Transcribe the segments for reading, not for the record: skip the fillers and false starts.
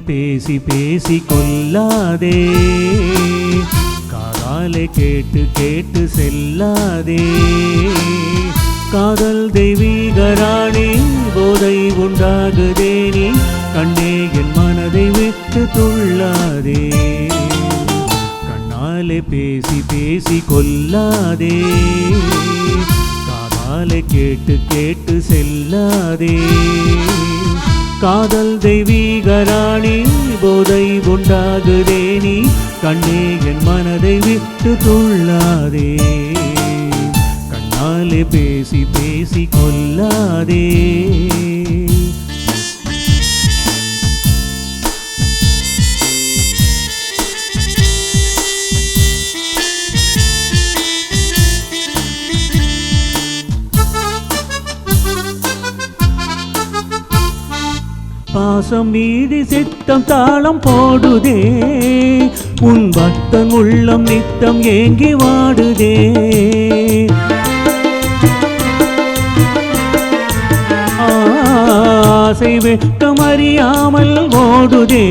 பேசி பேசி கொல்லாதே, காதாலே கேட்டு கேட்டு செல்லாதே. காதல் தெய்வீக ராணி, போதை உண்டாகுதே நீ, கண்ணே என் மனதை விட்டு துள்ளாதே. கண்ணாலே பேசி பேசி கொல்லாதே, காதாலே கேட்டு கேட்டு செல்லாதே. காதல் தெய்வீக ராணி, போதை உண்டாகுதே நீ, கண்ணே என் மனதை விட்டு துள்ளாதே. கண்ணாலே பேசி பேசி கொல்லாதே. பாசம் மீதி சித்தம் தாளம் போடுதே, உன் பக்தன் உள்ளம் நித்தம் ஏங்கி வாடுதே. ஆசை வெட்கம் அறியாமல் ஓடுதே,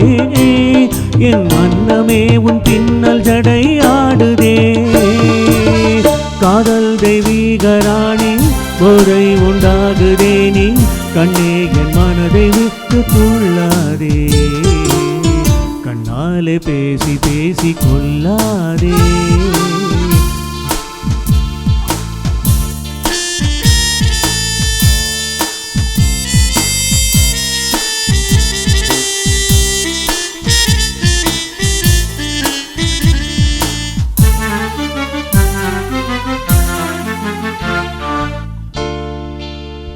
என் மன்னமே உன் பின்னல் ஜடை ஆடுதே. காதல் தெய்வீக ராணி, போதை உண்டாகுதே நீ, கண்ணே என் மனதை விட்டு துள்ளாதே. கண்ணாலே பேசி பேசி கொல்லாதே.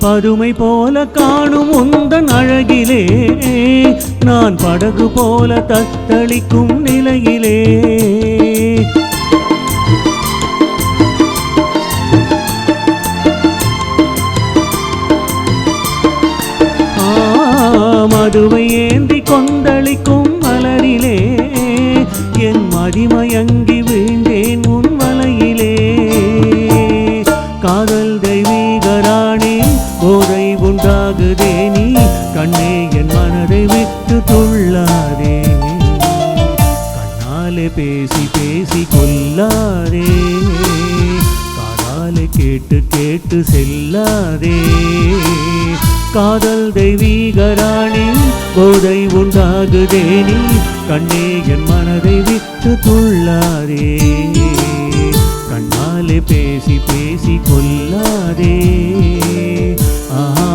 பதுமை போல காணும் உந்தன் அழகிலே, நான் படகு போல தத்தளிக்கும் நிலையிலே. மதுவை ஏந்தி கொந்தளிக்கும் மலரிலே, என் மதிமயங்கி வீழ்ந்தேன் உன் வலையிலே. காதல் தெய்வீக ராணி, போதை உண்டாகுதே நீ, கண்ணே என் மனதை விட்டு துள்ளாதே. கண்ணாலே பேசி பேசி கொல்லாதே, காதாலே கேட்டு கேட்டு செல்லாதே. காதல் தெய்வீக ராணி, போதை உண்டாகுதே நீ, கண்ணே என் மனதை விட்டு துள்ளாதே. கண்ணாலே பேசி பேசி கொல்லாதே. ஆஹா.